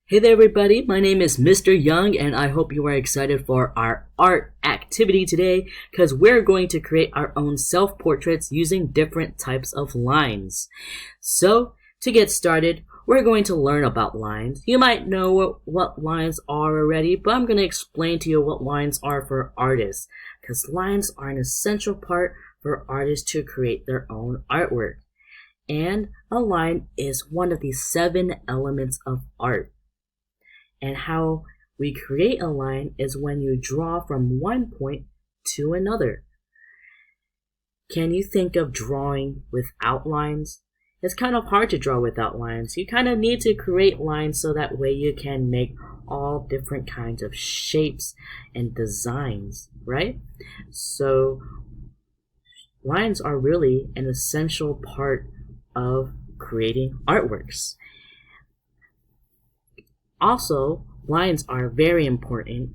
Hey there, everybody. My name is Mr. Young, and I hope you are excited for our art activity today because we're going to create our own self portraits using different types of lines. So, to get started, we're going to learn about lines. You might know what lines are already, but I'm going to explain to you what lines are for artists because lines are an essential part for artists to create their own artwork. And a line is one of the 7 elements of art. And how we create a line is when you draw from one point to another. Can you think of drawing without lines? It's kind of hard to draw without lines. You kind of need to create lines so that way you can make all different kinds of shapes and designs, right? So lines are really an essential part of creating artworks. Also, lines are very important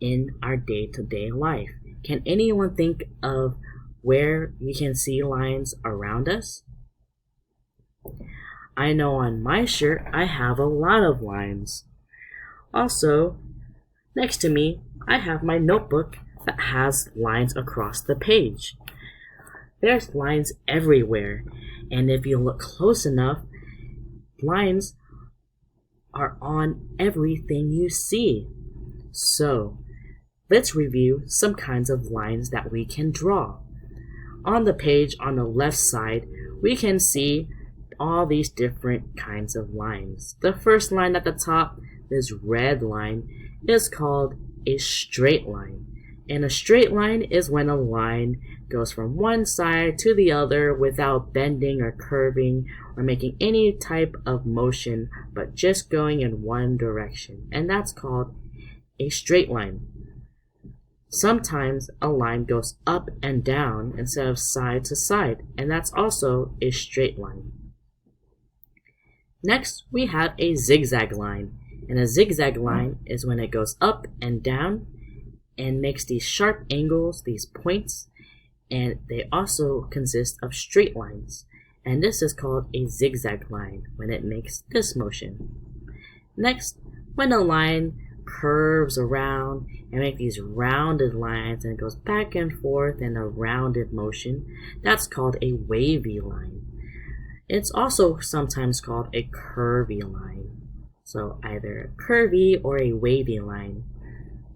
in our day-to-day life. Can anyone think of where you can see lines around us? I know on my shirt I have a lot of lines. Also, next to me, I have my notebook that has lines across the page. There's lines everywhere, and if you look close enough, lines are on everything you see. So, let's review some kinds of lines that we can draw. On the page on the left side, we can see all these different kinds of lines. The first line at the top, this red line, is called a straight line. And a straight line is when a line goes from one side to the other without bending or curving or making any type of motion, but just going in one direction. And that's called a straight line. Sometimes a line goes up and down instead of side to side, and that's also a straight line. Next, we have a zigzag line. And a zigzag line is when it goes up and down and makes these sharp angles, these points, and they also consist of straight lines. And this is called a zigzag line when it makes this motion. Next, when a line curves around and makes these rounded lines and goes back and forth in a rounded motion, that's called a wavy line. It's also sometimes called a curvy line. So either a curvy or a wavy line.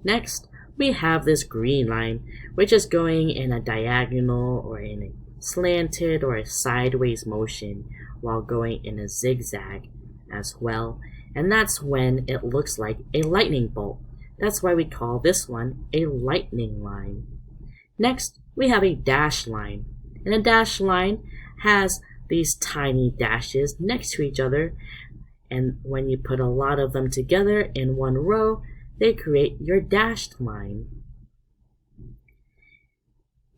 Next, we have this green line, which is going in a diagonal or in a slanted or a sideways motion while going in a zigzag as well. And that's when it looks like a lightning bolt. That's why we call this one a lightning line. Next, we have a dash line. And a dash line has these tiny dashes next to each other. And when you put a lot of them together in one row, they create your dashed line.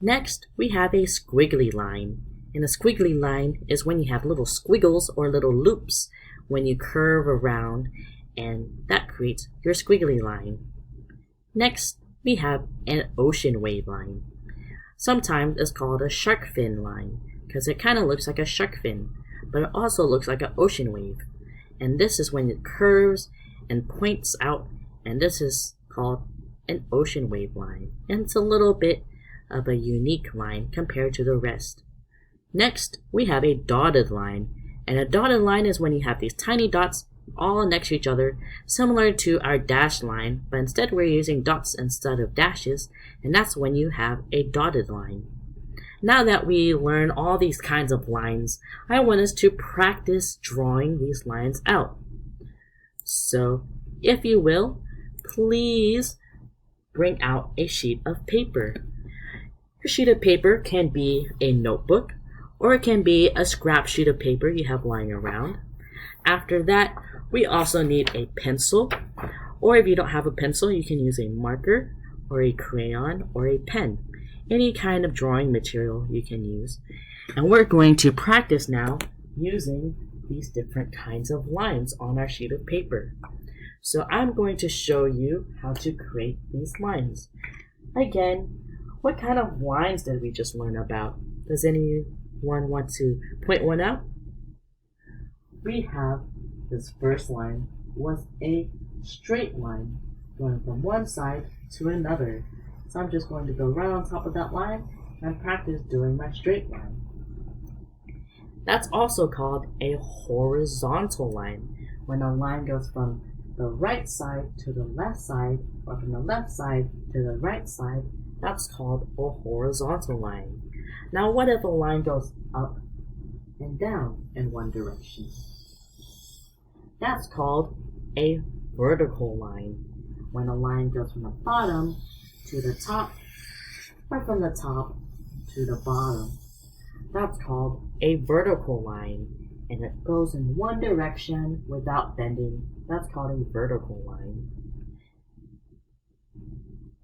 Next, we have a squiggly line. And a squiggly line is when you have little squiggles or little loops when you curve around, and that creates your squiggly line. Next, we have an ocean wave line. Sometimes it's called a shark fin line because it kind of looks like a shark fin, but it also looks like an ocean wave. And this is when it curves and points out, and this is called an ocean wave line. And it's a little bit of a unique line compared to the rest. Next, we have a dotted line. And a dotted line is when you have these tiny dots all next to each other, similar to our dash line, but instead we're using dots instead of dashes, and that's when you have a dotted line. Now that we learn all these kinds of lines, I want us to practice drawing these lines out. So, if you will, please bring out a sheet of paper. Your sheet of paper can be a notebook, or it can be a scrap sheet of paper you have lying around. After that, we also need a pencil, or if you don't have a pencil, you can use a marker, or a crayon, or a pen. Any kind of drawing material you can use. And we're going to practice now using these different kinds of lines on our sheet of paper. So I'm going to show you how to create these lines. Again, what kind of lines did we just learn about? Does anyone want to point one out? We have this first line was a straight line going from one side to another. So I'm just going to go right on top of that line and practice doing my straight line. That's also called a horizontal line, when a line goes from the right side to the left side, or from the left side to the right side. That's called a horizontal line. Now what if a line goes up and down in one direction? That's called a vertical line, when a line goes from the bottom to the top, or from the top to the bottom. That's called a vertical line, and it goes in one direction without bending. That's called a vertical line.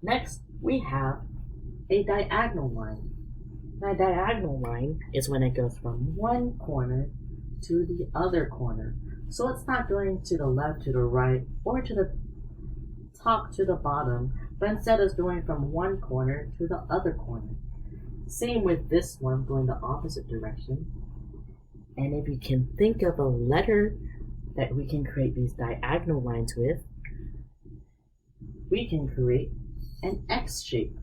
Next, we have a diagonal line. Now, a diagonal line is when it goes from one corner to the other corner. So it's not going to the left to the right or to the top to the bottom, but instead it's going from one corner to the other corner. Same with this one, going the opposite direction. And if you can think of a letter that we can create these diagonal lines with, we can create an X shape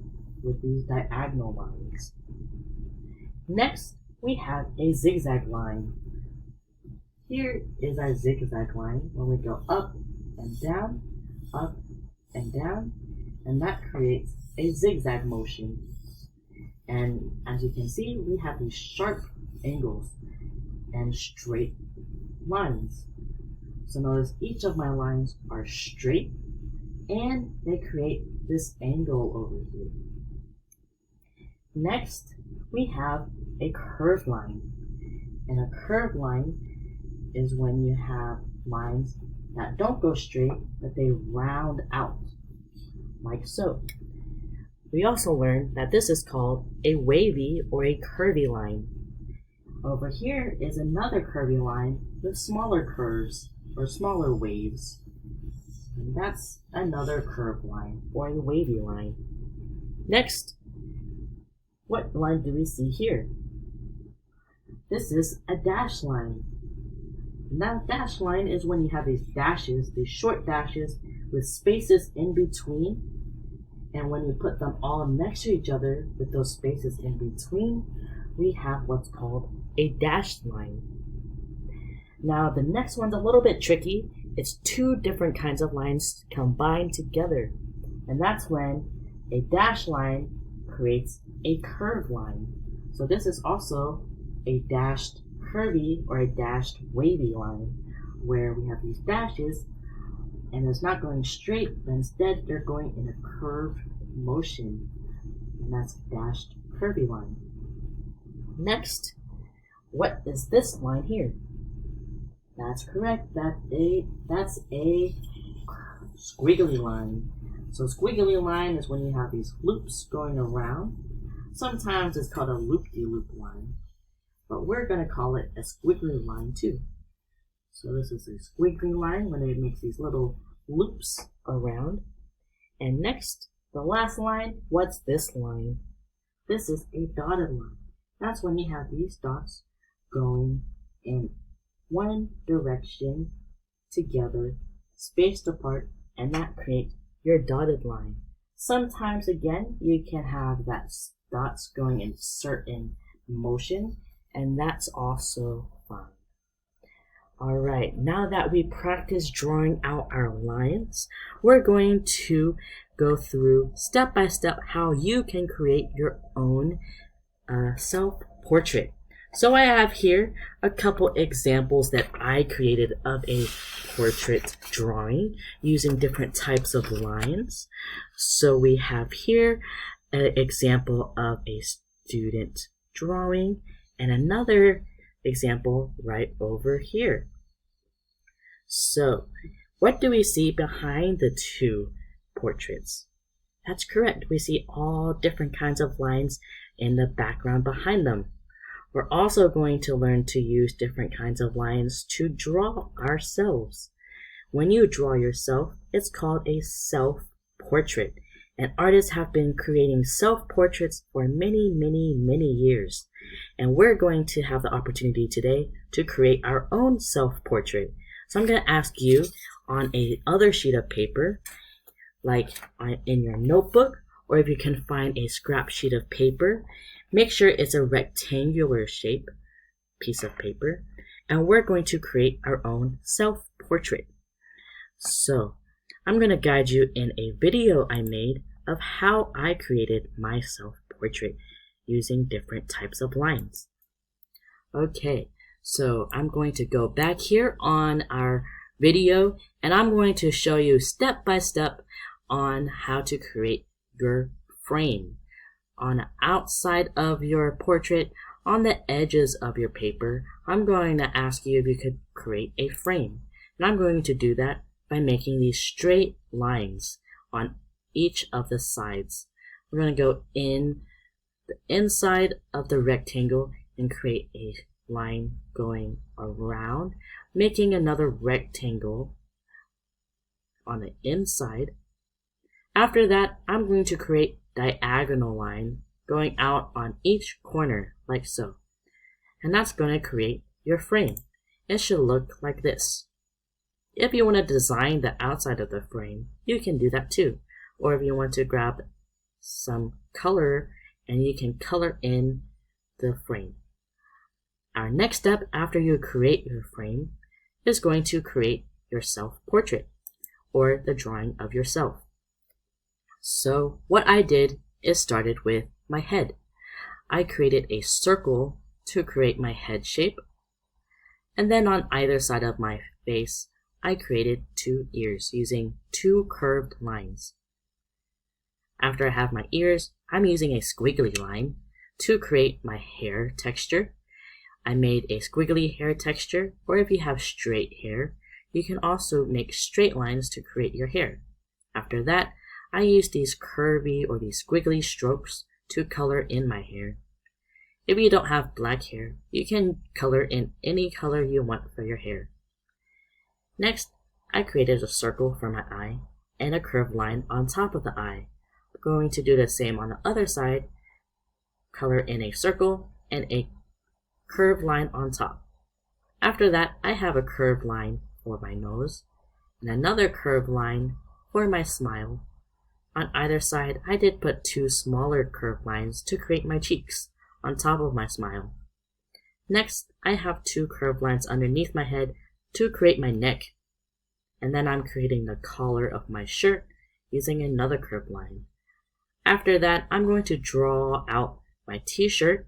with these diagonal lines. Next, we have a zigzag line. Here is our zigzag line when we go up and down, and that creates a zigzag motion. And as you can see, we have these sharp angles and straight lines. So notice each of my lines are straight and they create this angle over here. Next, we have a curved line. And a curved line is when you have lines that don't go straight, but they round out, like so. We also learned that this is called a wavy or a curvy line. Over here is another curvy line with smaller curves or smaller waves. And that's another curved line or a wavy line. Next, what line do we see here? This is a dash line. And that dash line is when you have these dashes, these short dashes with spaces in between. And when you put them all next to each other with those spaces in between, we have what's called a dashed line. Now the next one's a little bit tricky. It's two different kinds of lines combined together. And that's when a dashed line creates a curved line. So this is also a dashed curvy or a dashed wavy line, where we have these dashes and it's not going straight, but instead they're going in a curved motion, and that's a dashed curvy line. Next, what is this line here? That's correct, that's a squiggly line. So squiggly line is when you have these loops going around. Sometimes it's called a loop-de-loop line, but we're going to call it a squiggly line too. So this is a squiggly line when it makes these little loops around. And next, the last line, what's this line? This is a dotted line. That's when you have these dots going in one direction together, spaced apart, and that creates your dotted line. Sometimes again, you can have that dots going in certain motion, and that's also fine. Alright, now that we practice drawing out our lines, we're going to go through step by step how you can create your own self-portrait. So I have here a couple examples that I created of a portrait drawing using different types of lines. So we have here an example of a student drawing and another example right over here. So what do we see behind the two portraits? That's correct. We see all different kinds of lines in the background behind them. We're also going to learn to use different kinds of lines to draw ourselves. When you draw yourself, it's called a self-portrait. And artists have been creating self-portraits for many, many, many years. And we're going to have the opportunity today to create our own self-portrait. So I'm going to ask you, on a other sheet of paper, like in your notebook, or if you can find a scrap sheet of paper, make sure it's a rectangular shape piece of paper, and we're going to create our own self-portrait. So I'm going to guide you in a video I made of how I created my self-portrait using different types of lines. Okay, so I'm going to go back here on our video, and I'm going to show you step by step on how to create your frame. On the outside of your portrait, on the edges of your paper, I'm going to ask you if you could create a frame. And I'm going to do that by making these straight lines on each of the sides. We're going to go in the inside of the rectangle and create a line going around, making another rectangle on the inside. After that, I'm going to create diagonal line going out on each corner like so. And that's going to create your frame. It should look like this. If you want to design the outside of the frame, you can do that too. Or if you want to grab some color and you can color in the frame. Our next step after you create your frame is going to create your self-portrait or the drawing of yourself. So what I did is started with my head. I created a circle to create my head shape, and then on either side of my face I created 2 ears using 2 curved lines. After I have my ears, I'm using a squiggly line to create my hair texture. I made a squiggly hair texture, or if you have straight hair, you can also make straight lines to create your hair. After that, I use these curvy or these squiggly strokes to color in my hair. If you don't have black hair, you can color in any color you want for your hair. Next, I created a circle for my eye and a curved line on top of the eye. I'm going to do the same on the other side, color in a circle and a curved line on top. After that, I have a curved line for my nose and another curved line for my smile. On either side, I did put 2 smaller curved lines to create my cheeks on top of my smile. Next, I have 2 curved lines underneath my head to create my neck. And then I'm creating the collar of my shirt using another curved line. After that, I'm going to draw out my t-shirt,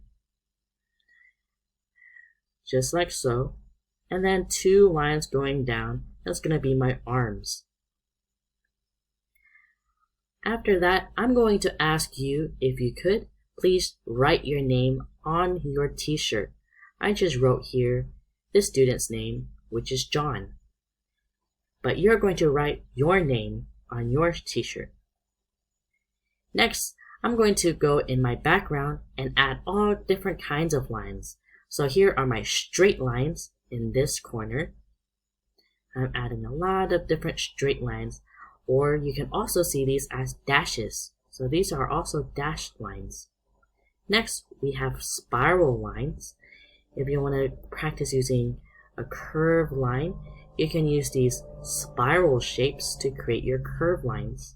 just like so. And then 2 lines going down, that's going to be my arms. After that, I'm going to ask you, if you could, please write your name on your t-shirt. I just wrote here the student's name, which is John. But you're going to write your name on your t-shirt. Next, I'm going to go in my background and add all different kinds of lines. So here are my straight lines in this corner. I'm adding a lot of different straight lines. Or you can also see these as dashes. So these are also dashed lines. Next, we have spiral lines. If you want to practice using a curved line, you can use these spiral shapes to create your curved lines.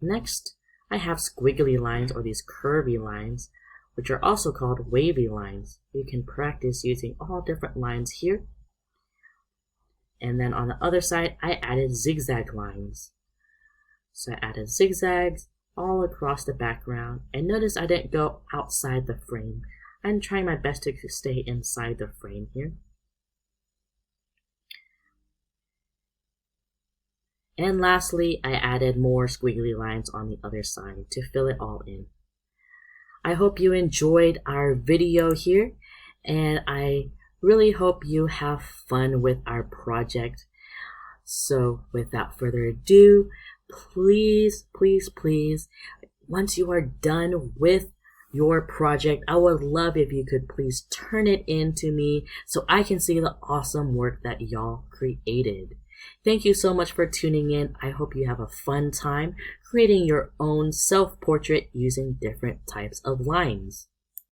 Next, I have squiggly lines or these curvy lines, which are also called wavy lines. You can practice using all different lines here. And then on the other side, I added zigzag lines. So I added zigzags all across the background. And notice I didn't go outside the frame. I'm trying my best to stay inside the frame here. And lastly, I added more squiggly lines on the other side to fill it all in. I hope you enjoyed our video here, and I really hope you have fun with our project. So without further ado, please, once you are done with your project, I would love if you could please turn it in to me so I can see the awesome work that y'all created. Thank you so much for tuning in. I hope you have a fun time creating your own self-portrait using different types of lines.